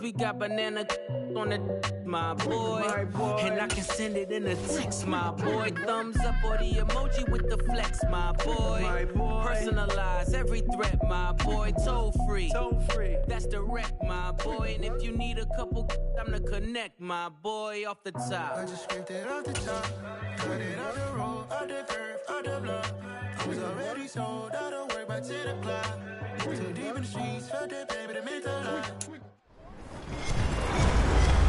We got banana on the my boy. And I can send it in a text, my boy. Thumbs up or the emoji with the flex, my boy. Personalize every threat, my boy. Toll free. That's direct, my boy. And if you need a couple, I'm to connect, my boy, off the top. I just scraped it off the top. Cut it off the road, off the curve, off the block. I was already sold, I don't work by 10 o'clock. Too deep in the streets, felt that baby, that meant a lot.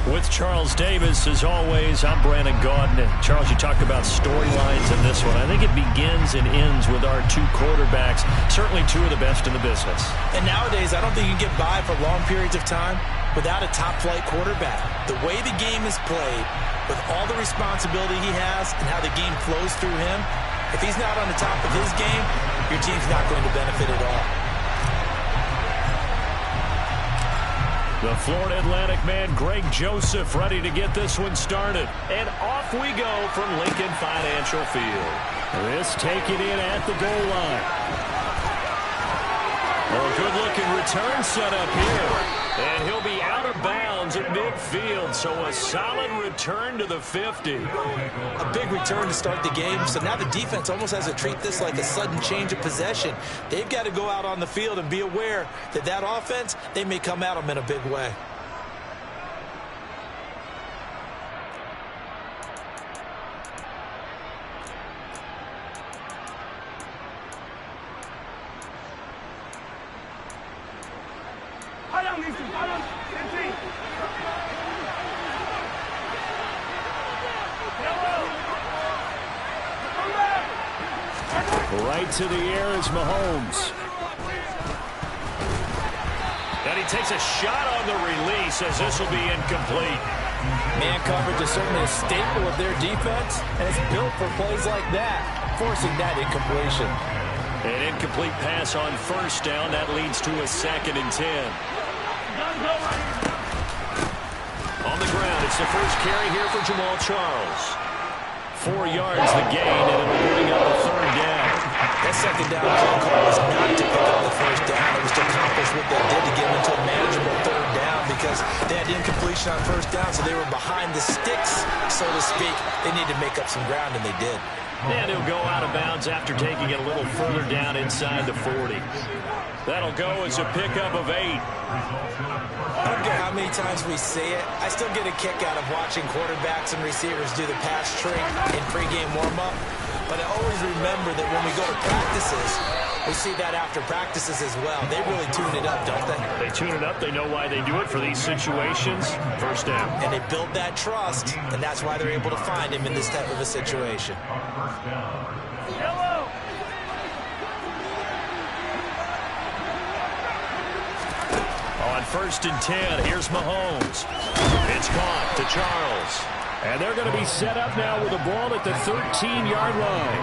With Charles Davis, as always, I'm Brandon Gaudin. And Charles, you talked about storylines in this one. I think it begins and ends with our two quarterbacks, certainly two of the best in the business. And nowadays, I don't think you can get by for long periods of time without a top-flight quarterback. The way the game is played, with all the responsibility he has and how the game flows through him, if he's not on the top of his game, your team's not going to benefit at all. The Florida Atlantic man, Greg Joseph, ready to get this one started. And off we go from Lincoln Financial Field. This taken in at the goal line. Oh, good-looking return set up here. And he'll be out of bounds at midfield, so a solid return to the 50. A big return to start the game, so now the defense almost has to treat this like a sudden change of possession. They've got to go out on the field and be aware that that offense, they may come at them in a big way. Right to the air is Mahomes. And he takes a shot on the release as this will be incomplete. Man coverage is certainly a staple of their defense, and it's built for plays like that, forcing that incompletion. An incomplete pass on first down. That leads to a 2nd and 10. On the ground, it's the first carry here for Jamal Charles. 4 yards the gain, and it'll bring up a 3rd down. That 2nd down call was not to pick up the 1st down. It was to accomplish what they did to get into a manageable 3rd down because they had incompletion on 1st down, so they were behind the sticks, so to speak. They needed to make up some ground, and they did. And he'll go out of bounds after taking it a little further down inside the 40. That'll go as a pickup of 8. I don't care how many times we see it. I still get a kick out of watching quarterbacks and receivers do the pass trick in pregame warm-up. But I always remember that when we go to practices, we see that after practices as well. They really tune it up, don't they? They tune it up. They know why they do it for these situations. 1st down. And they build that trust, and that's why they're able to find him in this type of a situation. On 1st and 10, here's Mahomes. It's caught to Charles. And they're going to be set up now with a ball at the 13-yard line.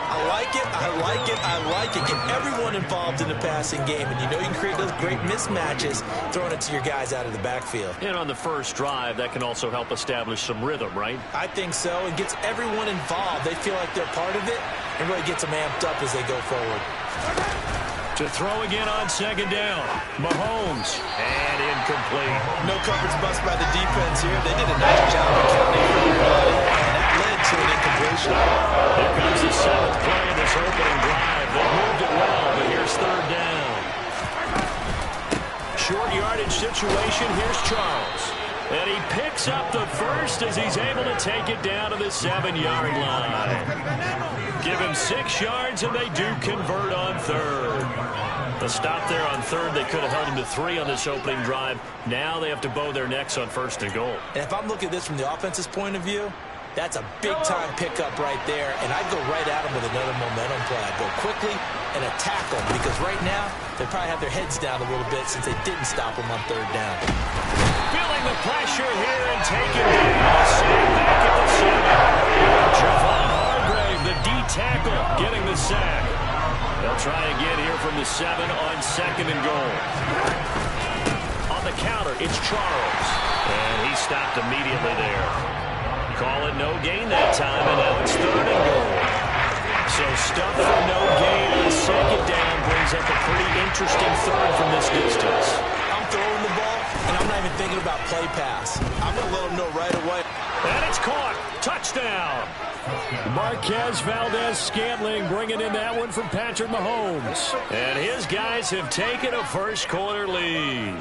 I like it, I like it, I like it. Get everyone involved in the passing game. And you know you can create those great mismatches throwing it to your guys out of the backfield. And on the first drive, that can also help establish some rhythm, right? I think so. It gets everyone involved. They feel like they're part of it and really gets them amped up as they go forward. To throw again on 2nd down. Mahomes. And incomplete. No coverage bust by the defense here. They did a nice job of counting everybody, and that led to an incompletion. Here comes the 7th play of this opening drive. They moved it well, but here's 3rd down. Short yardage situation. Here's Charles. And he picks up the 1st as he's able to take it down to the 7-yard line. Give him 6 yards, and they do convert on 3rd. The stop there on 3rd, they could have held him to 3 on this opening drive. Now they have to bow their necks on 1st and goal. And if I'm looking at this from the offense's point of view, that's a big-time pickup right there, and I'd go right at him with another momentum play. I'd go quickly and attack them, because right now they probably have their heads down a little bit since they didn't stop him on 3rd down. Feeling the pressure here and taking down. Sack back at the 7. Javon Hargrave, the D tackle, getting the sack. They'll try again here from the 7 on 2nd and goal. On the counter, it's Charles. And he stopped immediately there. Call it no gain that time, and now it's 3rd and goal. So stuff for no gain on 2nd down brings up a pretty interesting 3rd from this distance. I'm throwing the ball, and I'm not even thinking about play pass. I'm going to let him know right away. And it's caught. Touchdown. Marquez Valdez-Scantling bringing in that one from Patrick Mahomes. And his guys have taken a first-quarter lead.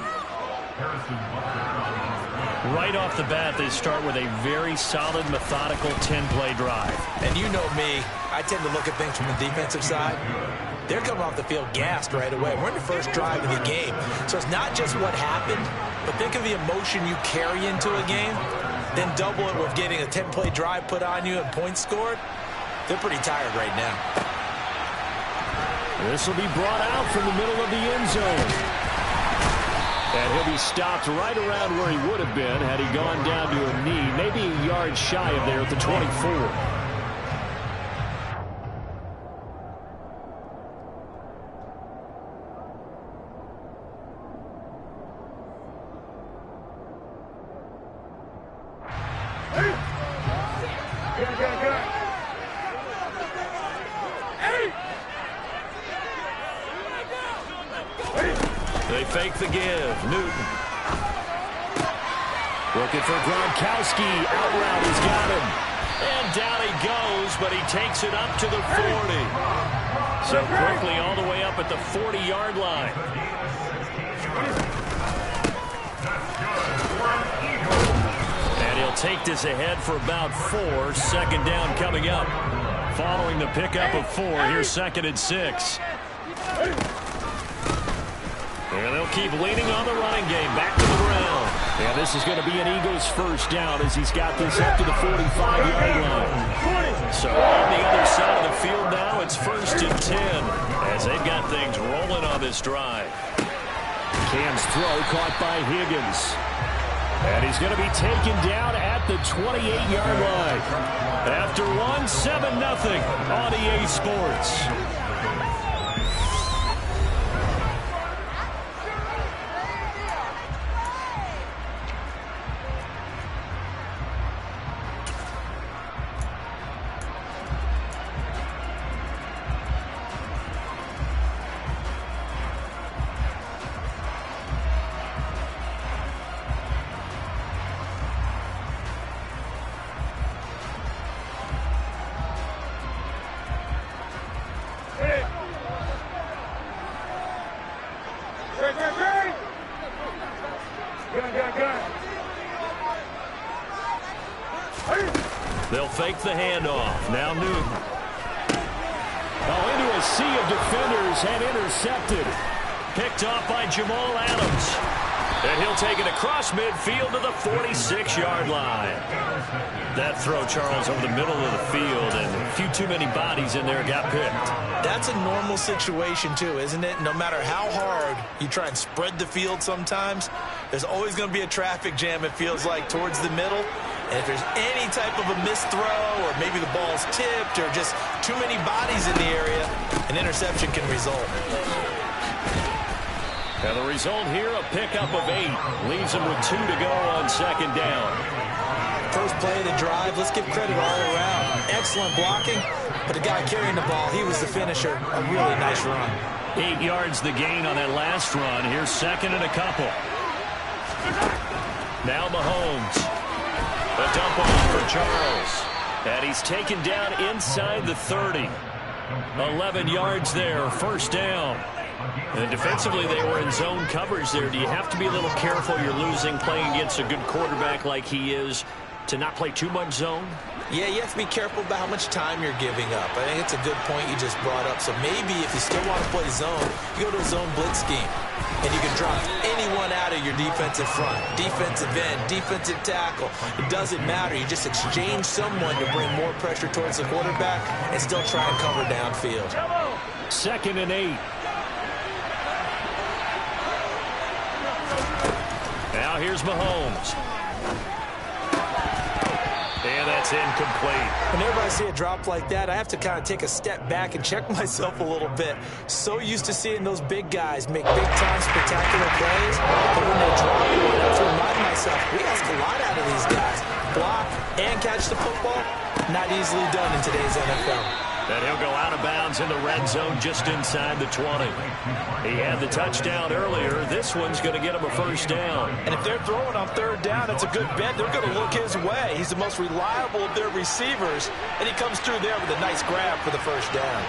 Right off the bat, they start with a very solid, methodical 10-play drive. And you know me, I tend to look at things from the defensive side. They're coming off the field gassed right away. We're in the first drive of the game. So it's not just what happened, but think of the emotion you carry into a game. Then double it with getting a 10-play drive put on you and points scored. They're pretty tired right now. This will be brought out from the middle of the end zone. And he'll be stopped right around where he would have been had he gone down to a knee, maybe a yard shy of there at the 24. They fake the give. Newton. Looking for Gronkowski. Out route, he's got him. And down he goes, but he takes it up to the 40. So quickly all the way up at the 40-yard line. And he'll take this ahead for about 4. Second down coming up. Following the pickup of 4, here's 2nd and 6. And they'll keep leaning on the running game. Back to the ground. And this is going to be an Eagles first down as he's got this up to the 45-yard line. So on the other side of the field now, it's 1st and 10 as they've got things rolling on this drive. Cam's throw caught by Higgins. And he's going to be taken down at the 28-yard line. After one, 7-0 on EA Sports. They'll fake the handoff. Now Newton. Oh, into a sea of defenders and intercepted. Picked off by Jamal Adams. And he'll take it across midfield to the 46-yard line. That throw, Charles, over the middle of the field, and a few too many bodies in there got picked. That's a normal situation, too, isn't it? No matter how hard you try and spread the field sometimes, there's always going to be a traffic jam, it feels like, towards the middle. And if there's any type of a missed throw or maybe the ball's tipped or just too many bodies in the area, an interception can result. And the result here, a pickup of 8. Leaves him with 2 to go on 2nd down. First play of the drive, let's give credit all around. Excellent blocking, but the guy carrying the ball, he was the finisher. A really nice run. 8 yards the gain on that last run. Here's 2nd and a couple. Now Mahomes. A dump off for Charles. And he's taken down inside the 30. 11 yards there, first down. And defensively, they were in zone coverage there. Do you have to be a little careful? You're losing, playing against a good quarterback like he is, to not play too much zone? Yeah, you have to be careful about how much time you're giving up. I think it's a good point you just brought up. So maybe if you still want to play zone, you go to a zone blitz scheme. And you can drop anyone out of your defensive front. Defensive end, defensive tackle. It doesn't matter. You just exchange someone to bring more pressure towards the quarterback and still try and cover downfield. 2nd and 8. Now here's Mahomes. And that's incomplete. Whenever I see a drop like that, I have to kind of take a step back and check myself a little bit. So used to seeing those big guys make big-time spectacular plays, but when they drop one, I have to remind myself, we ask a lot out of these guys. Block and catch the football, not easily done in today's NFL. And he'll go out of bounds in the red zone just inside the 20. He had the touchdown earlier. This one's going to get him a first down. And if they're throwing on third down, it's a good bet. They're going to look his way. He's the most reliable of their receivers, and he comes through there with a nice grab for the first down.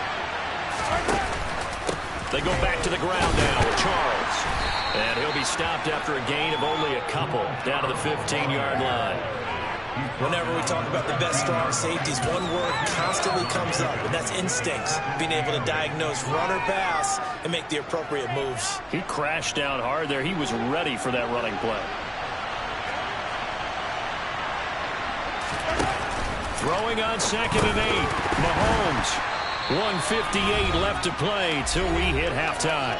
They go back to the ground now with Charles. And he'll be stopped after a gain of only a couple down to the 15-yard line. Whenever we talk about the best strong safeties, one word constantly comes up, and that's instincts. Being able to diagnose run or pass and make the appropriate moves. He crashed down hard there. He was ready for that running play. Throwing on 2nd and 8. Mahomes. 1:58 left to play till we hit halftime.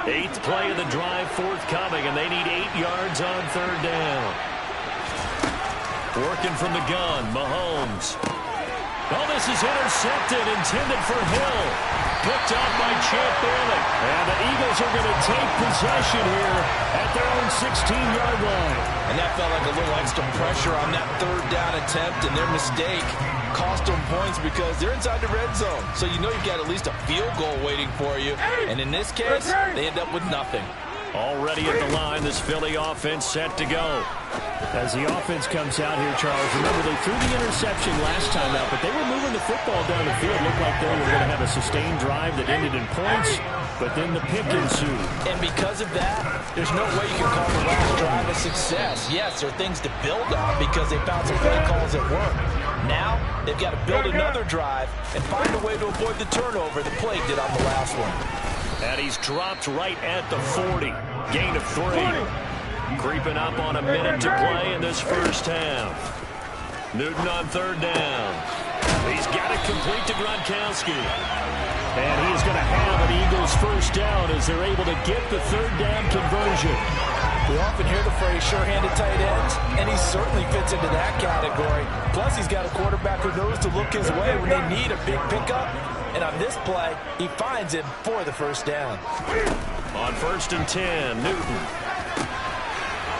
Eighth play of the drive forthcoming, and they need 8 yards on third down. Working from the gun, Mahomes. Oh, this is intercepted, intended for Hill. Picked off by Champ Bailey. And the Eagles are going to take possession here at their own 16-yard line. And that felt like a little extra pressure on that third down attempt, and their mistake cost them points because they're inside the red zone. So you know you've got at least a field goal waiting for you. And in this case, they end up with nothing. Already at the line, this Philly offense set to go. As the offense comes out here, Charles, remember they threw the interception last time out, but they were moving the football down the field. Looked like they were going to have a sustained drive that ended in points, but then the pick ensued. And because of that, there's no way you can call the last drive a success. Yes, there are things to build on because they found some play calls that work. Now, they've got to build another drive and find a way to avoid the turnover the play did on the last one. And he's dropped right at the 40. Gain of 3. Creeping up on a minute to play in this first half. Newton on third down. He's got it complete to Gronkowski. And he is going to have an Eagles first down as they're able to get the third down conversion. We often hear the phrase sure-handed tight ends, and he certainly fits into that category. Plus, he's got a quarterback who knows to look his way when they need a big pickup. And on this play, he finds him for the first down. On 1st and 10, Newton.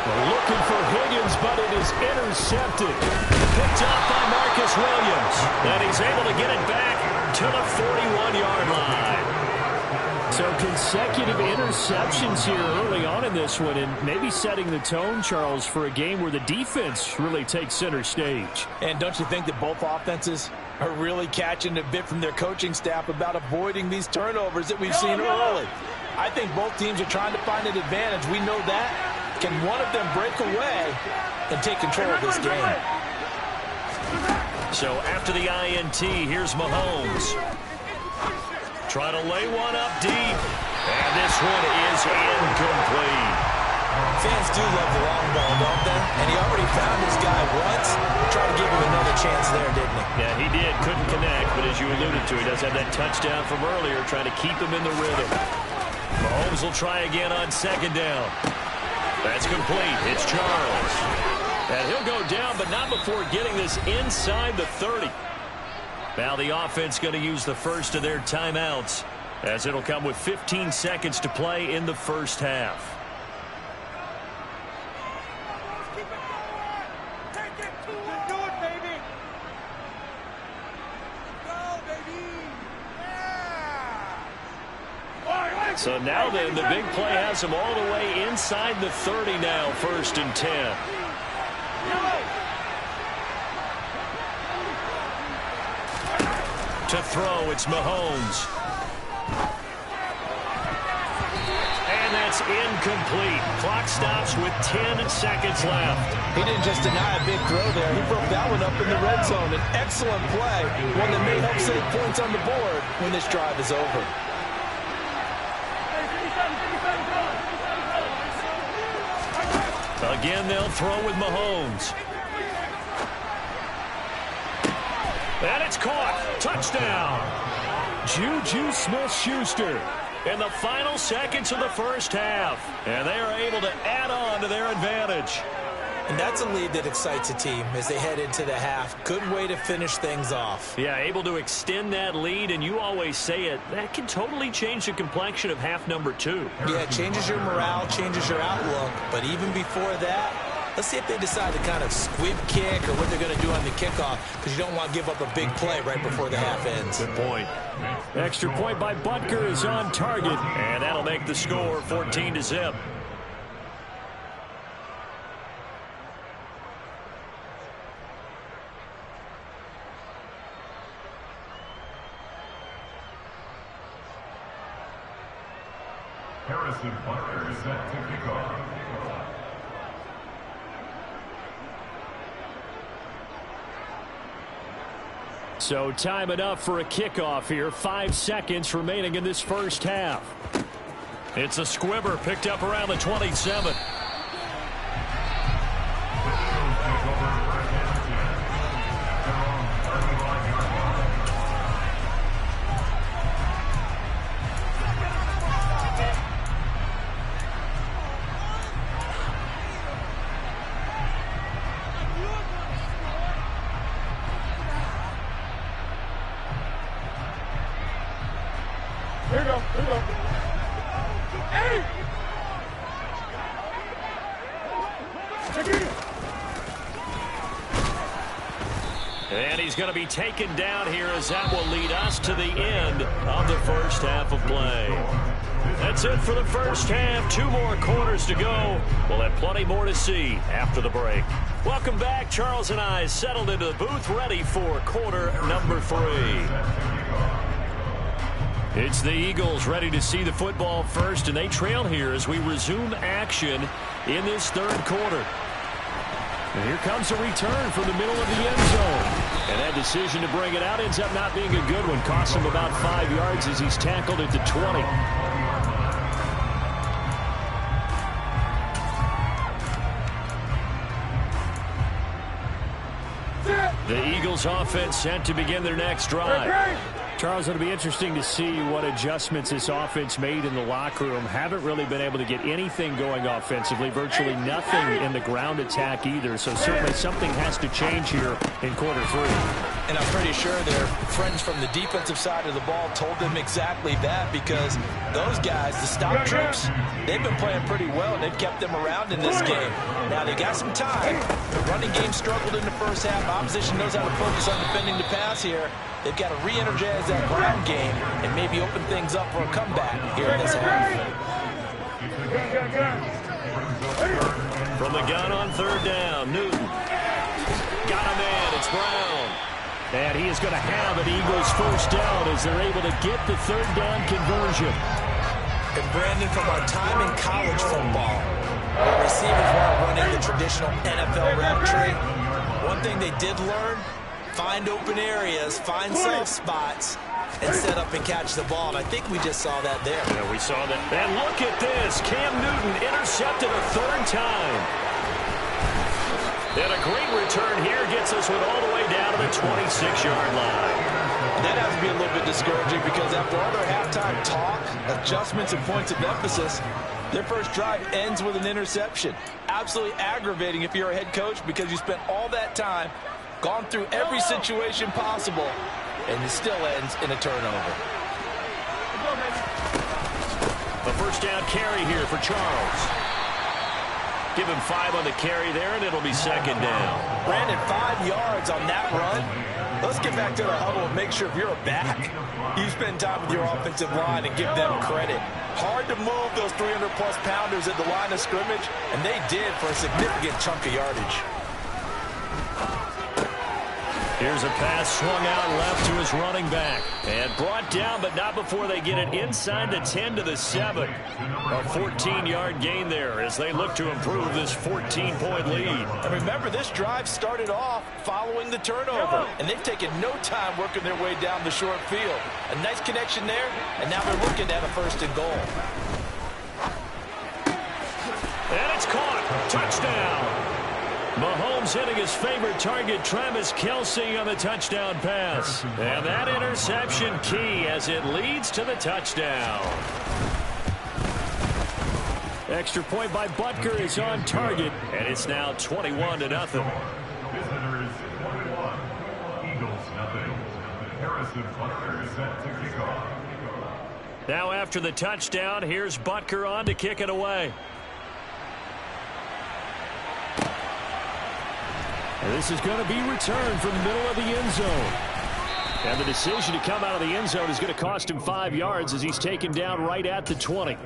Looking for Higgins, but it is intercepted. Picked up by Marcus Williams. And he's able to get it back to the 41-yard line. So consecutive interceptions here early on in this one, and maybe setting the tone, Charles, for a game where the defense really takes center stage. And don't you think that both offenses are really catching a bit from their coaching staff about avoiding these turnovers that we've seen early? I think both teams are trying to find an advantage. We know that. Can one of them break away and take control of this game? So after the INT, here's Mahomes. Trying to lay one up deep. And this one is incomplete. Fans do love the long ball, don't they? And he already found his guy once. Tried to give him another chance there, didn't he? Yeah, he did. Couldn't connect, but as you alluded to, he does have that touchdown from earlier, trying to keep him in the rhythm. Mahomes will try again on 2nd down. That's complete. It's Charles. And he'll go down, but not before getting this inside the 30. Now the offense going to use the first of their timeouts, as it'll come with 15 seconds to play in the first half. So now then, the big play has him all the way inside the 30 now, 1st and 10. To throw, it's Mahomes. And that's incomplete. Clock stops with 10 seconds left. He didn't just deny a big throw there. He broke that one up in the red zone. An excellent play, one that may help save points on the board when this drive is over. Again, they'll throw with Mahomes. And it's caught. Touchdown. Juju Smith-Schuster in the final seconds of the first half. And they are able to add on to their advantage. And that's a lead that excites a team as they head into the half. Good way to finish things off. Yeah, able to extend that lead, and you always say it, that can totally change the complexion of half number 2. Yeah, it changes your morale, changes your outlook. But even before that, Let's see if they decide to kind of squib kick or what they're going to do on the kickoff, because you don't want to give up a big play right before the half ends. Good point. Extra point by Butker is on target, and that'll make the score 14-0. Harrison Butker is set to kick off. So time enough for a kickoff here. 5 seconds remaining in this first half. It's a squibber picked up around the 27. Here we go. Hey! And he's going to be taken down here, as that will lead us to the end of the first half of play. That's it for the first half. 2 more quarters to go. We'll have plenty more to see after the break. Welcome back. Charles and I settled into the booth, ready for quarter number 3. It's the Eagles ready to see the football first, and they trail here as we resume action in this third quarter. And here comes a return from the middle of the end zone. And that decision to bring it out ends up not being a good one. Costs him about 5 yards as he's tackled at the 20. The Eagles offense set to begin their next drive. Charles, it'll be interesting to see what adjustments this offense made in the locker room. Haven't really been able to get anything going offensively, virtually nothing in the ground attack either. So certainly something has to change here in quarter 3. And I'm pretty sure their friends from the defensive side of the ball told them exactly that, because those guys, the stop troops, they've been playing pretty well, and they've kept them around in this game. Now, they got some time. The running game struggled in the first half. Opposition knows how to focus on defending the pass here. They've got to re-energize that ground game and maybe open things up for a comeback here in this half. From the gun on third down, Newton. Got a man, it's Brown. And he is going to have an Eagles first down as they're able to get the third down conversion. And Brandon, from our time in college football, receivers weren't running the traditional NFL route tree. One thing they did learn, find open areas, find soft spots, and set up and catch the ball. And I think we just saw that there. Yeah, we saw that. And look at this. Cam Newton intercepted a third time. And a great return here gets us all the way down to the 26-yard line. That has to be a little bit discouraging, because after all their halftime talk, adjustments, and points of emphasis, their first drive ends with an interception. Absolutely aggravating if you're a head coach, because you spent all that time, gone through every situation possible, and it still ends in a turnover. A first down carry here for Charles. Give him 5 on the carry there, and it'll be second down. Brandon, 5 yards on that run. Let's get back to the huddle and make sure if you're a back, you spend time with your offensive line and give them credit. Hard to move those 300-plus pounders at the line of scrimmage, and they did for a significant chunk of yardage. Here's a pass swung out left to his running back. And brought down, but not before they get it inside the 10 to the 7. A 14-yard gain there as they look to improve this 14-point lead. And remember, this drive started off following the turnover, and they've taken no time working their way down the short field. A nice connection there, and now they're looking at a first and goal. And it's caught. Touchdown. Mahomes hitting his favorite target, Travis Kelce, on the touchdown pass. And that interception key as it leads to the touchdown. Extra point by Butker is on target, and it's now 21-0. Visitors 21, Eagles nothing. Harrison Butker is set to kick off. Now after the touchdown, here's Butker on to kick it away. This is going to be returned from the middle of the end zone. And the decision to come out of the end zone is going to cost him 5 yards as he's taken down right at the 20.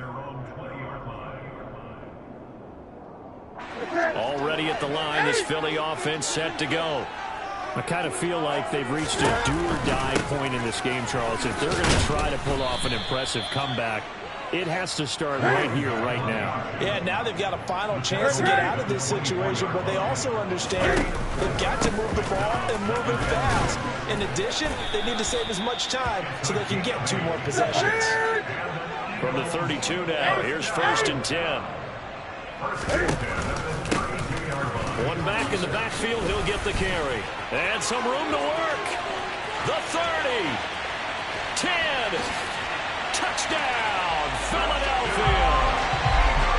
Already at the line, this Philly offense set to go. I kind of feel like they've reached a do-or-die point in this game, Charles. If they're going to try to pull off an impressive comeback, it has to start right here, right now. Yeah, now they've got a final chance to get out of this situation, but they also understand they've got to move the ball and move it fast. In addition, they need to save as much time so they can get 2 more possessions. From the 32 now, here's 1st and 10. One back in the backfield, he'll get the carry. And some room to work. The 30. 10. Touchdown, Philadelphia.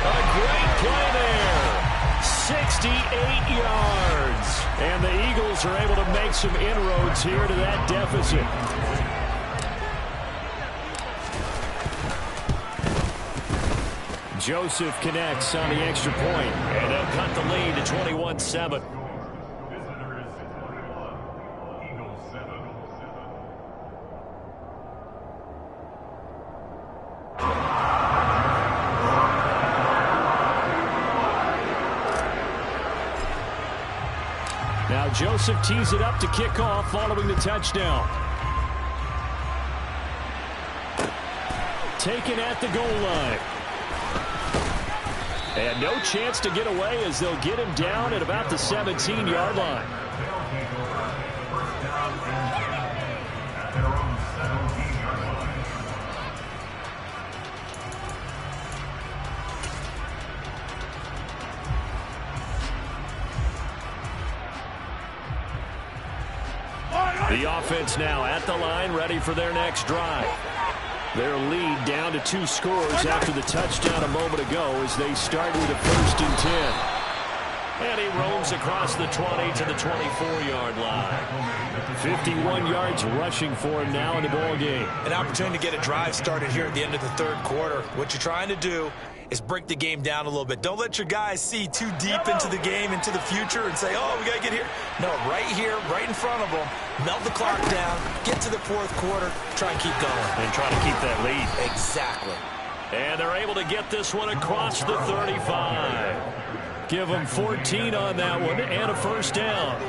A great play there. 68 yards. And the Eagles are able to make some inroads here to that deficit. Joseph connects on the extra point, and they'll cut the lead to 21-7. Now Joseph tees it up to kick off following the touchdown. Taken at the goal line. And no chance to get away as they'll get him down at about the 17-yard line. The offense now at the line, ready for their next drive. Their lead down to 2 scores after the touchdown a moment ago as they start with a 1st and 10. And he roams across the 20 to the 24-yard line. 51 yards rushing for him now in the ball game. An opportunity to get a drive started here at the end of the 3rd quarter. What you're trying to do is break the game down a little bit. Don't let your guys see too deep into the game, into the future, and say, oh, we got to get here. No, right here, right in front of them, melt the clock down, get to the 4th quarter, try and keep going. And try to keep that lead. Exactly. And they're able to get this one across the 35. Give them 14 on that one and a 1st down.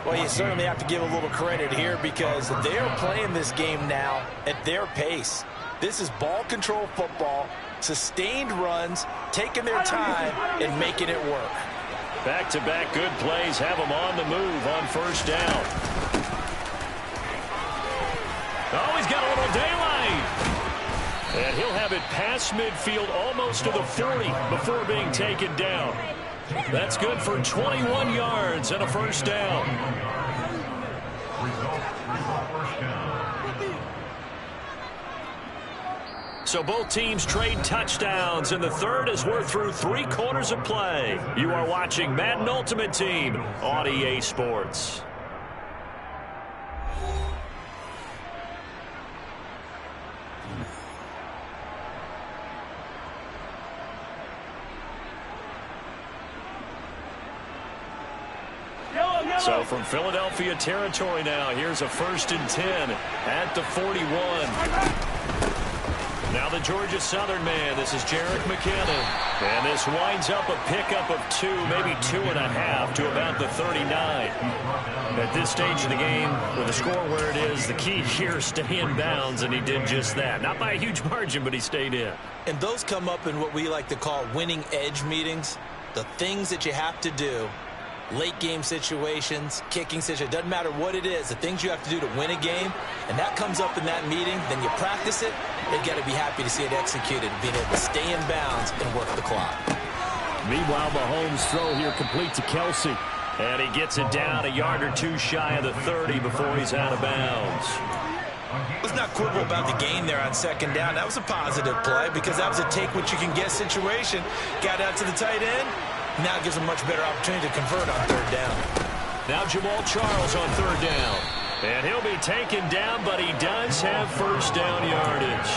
Well, you certainly have to give a little credit here because they're playing this game now at their pace. This is ball control football, sustained runs, taking their time, and making it work. Back-to-back good plays have them on the move on 1st down. Oh, he's got a little daylight. And he'll have it past midfield almost to the 40 before being taken down. That's good for 21 yards and a 1st down. So both teams trade touchdowns, and the 3rd as we're through 3 quarters of play. You are watching Madden Ultimate Team on EA Sports. So from Philadelphia territory now, here's a 1st and 10 at the 41. Now the Georgia Southern man, this is Jerick McKinnon. And this winds up a pickup of 2, maybe 2.5 to about the 39. At this stage of the game, with the score where it is, the key here, stay in bounds, and he did just that. Not by a huge margin, but he stayed in. And those come up in what we like to call winning edge meetings. The things that you have to do, late game situations, kicking situations, doesn't matter what it is, the things you have to do to win a game, and that comes up in that meeting, then you practice it. They've got to be happy to see it executed, being able to stay in bounds and work the clock. Meanwhile, Mahomes' throw here complete to Kelsey. And he gets it down a yard or 2 shy of the 30 before he's out of bounds. Let's not quibble about the gain there on 2nd down. That was a positive play because that was a take-what-you-can-get situation. Got out to the tight end. Now it gives a much better opportunity to convert on 3rd down. Now Jamal Charles on 3rd down. And he'll be taken down, but he does have 1st down yardage.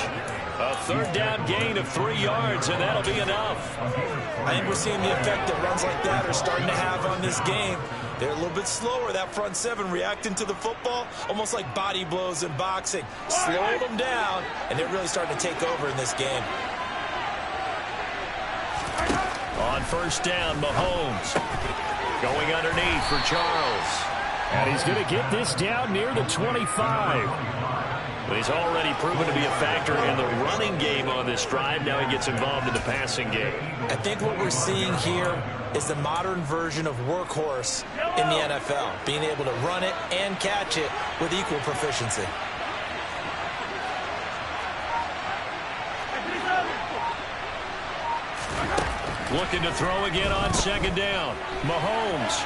A 3rd down gain of 3 yards, and that'll be enough. I think we're seeing the effect that runs like that are starting to have on this game. They're a little bit slower, that front seven, reacting to the football, almost like body blows in boxing. Slow them down, and they're really starting to take over in this game. On first down, Mahomes going underneath for Charles. And he's going to get this down near the 25. But he's already proven to be a factor in the running game on this drive. Now he gets involved in the passing game. I think what we're seeing here is the modern version of workhorse in the NFL, being able to run it and catch it with equal proficiency. Looking to throw again on second down. Mahomes.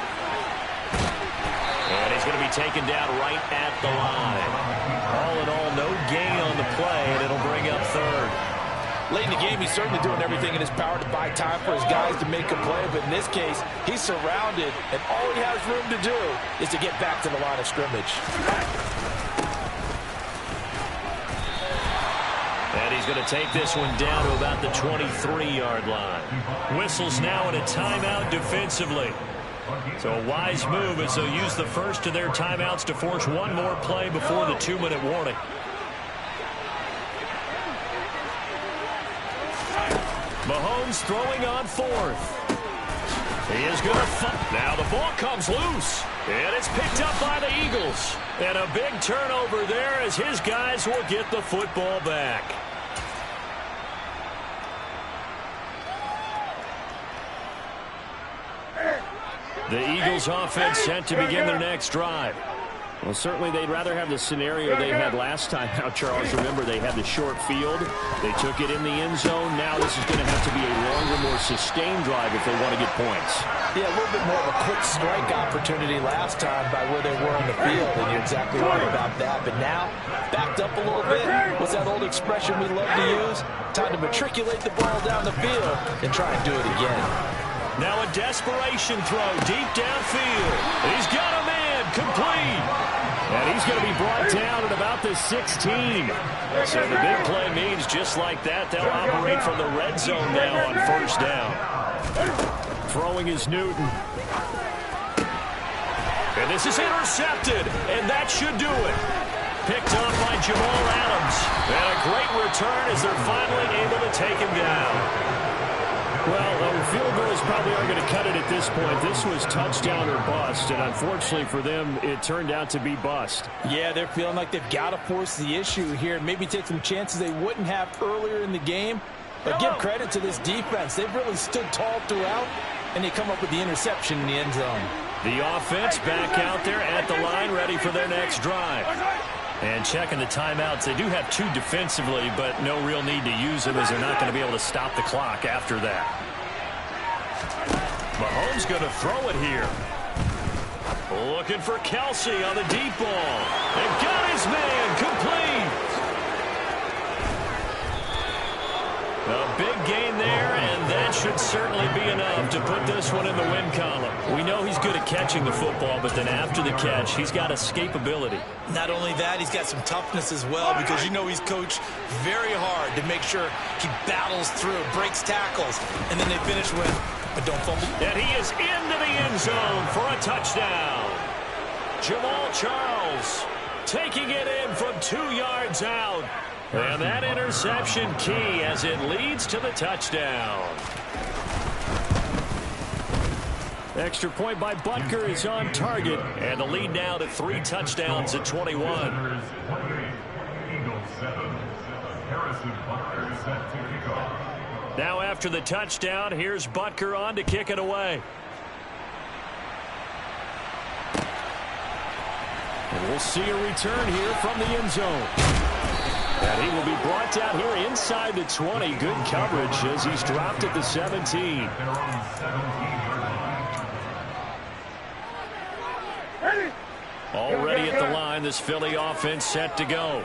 And he's going to be taken down right at the line. All in all, no gain on the play, and it'll bring up third. Late in the game, he's certainly doing everything in his power to buy time for his guys to make a play. But in this case, he's surrounded, and all he has room to do is to get back to the line of scrimmage. And he's going to take this one down to about the 23-yard line. Whistles now in a timeout defensively. So a wise move as they'll use the first of their timeouts to force one more play before the 2-minute warning. Mahomes throwing on fourth. He is going to now the ball comes loose, and it's picked up by the Eagles. And a big turnover there as his guys will get the football back. The Eagles offense set to begin their next drive. Well, certainly they'd rather have the scenario they had last time. Now, Charles, remember, they had the short field. They took it in the end zone. Now this is going to have to be a longer, more sustained drive if they want to get points. Yeah, a little bit more of a quick strike opportunity last time by where they were on the field, and you're exactly right about that. But now, backed up a little bit. What's that old expression we love to use? Time to matriculate the ball down the field and try and do it again. Now a desperation throw deep downfield. He's got a man, complete. And he's going to be brought down at about the 16. So the big play means just like that, they'll operate from the red zone now on first down. Throwing is Newton. And this is intercepted, and that should do it. Picked up by Jamal Adams. And a great return as they're finally able to take him down. Well, field goals probably aren't going to cut it at this point. This was touchdown or bust, and unfortunately for them, it turned out to be bust. Yeah, they're feeling like they've got to force the issue here, maybe take some chances they wouldn't have earlier in the game. But give credit to this defense. They've really stood tall throughout, and they come up with the interception in the end zone. The offense back out there at the line, ready for their next drive. And checking the timeouts, they do have two defensively, but no real need to use them as they're not going to be able to stop the clock after that. Mahomes going to throw it here. Looking for Kelsey on the deep ball. They've got his man, complete. A big gain there, and that should certainly be enough to put this one in the win column. We know he's good at catching the football, but then after the catch, he's got escapability. Not only that, he's got some toughness as well, because you know he's coached very hard to make sure he battles through, breaks tackles, and then they finish with a don't fumble. And he is into the end zone for a touchdown. Jamal Charles taking it in from 2 yards out. And that interception key as it leads to the touchdown. Extra point by Butker is on target. And the lead now to 3 touchdowns at 21. Now after the touchdown, here's Butker on to kick it away. And we'll see a return here from the end zone. And he will be brought down here inside the 20. Good coverage as he's dropped at the 17. Already at the line, this Philly offense set to go.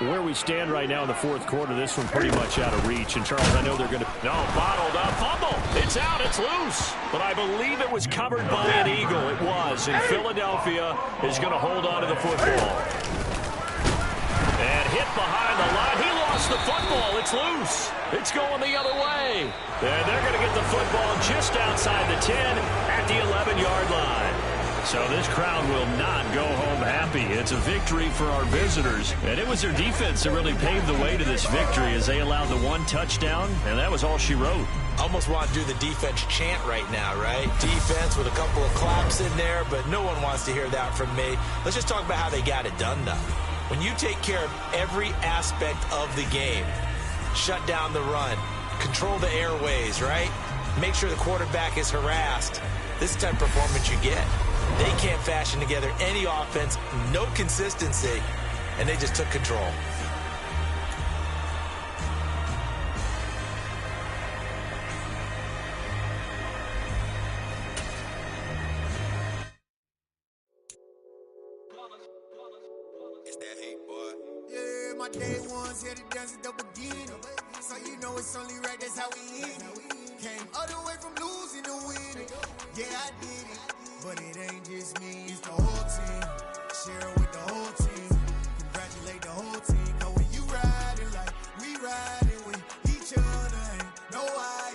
Where we stand right now in the fourth quarter, this one pretty much out of reach. And, Charles, I know they're going to... No, bottled up. Fumble. It's out. It's loose. But I believe it was covered by an Eagle. It was. And Philadelphia is going to hold on to the football. And hit behind the line. He lost the football. It's loose. It's going the other way. And they're going to get the football just outside the 10 at the 11-yard line. So this crowd will not go home happy. It's a victory for our visitors. And it was their defense that really paved the way to this victory as they allowed the one touchdown, and that was all she wrote. Almost want to do the defense chant right now, right? Defense with a couple of claps in there, but no one wants to hear that from me. Let's just talk about how they got it done, though. When you take care of every aspect of the game, shut down the run, control the airways, right? Make sure the quarterback is harassed. This is the type of performance you get. They can't fashion together any offense, no consistency, and they just took control. It's that hate, boy. Yeah, my day ones here to dance at the beginning. So you know it's only right, that's how we hit it. Came all the way from losing to winning. Yeah, I did it. But it ain't just me, it's the whole team. Share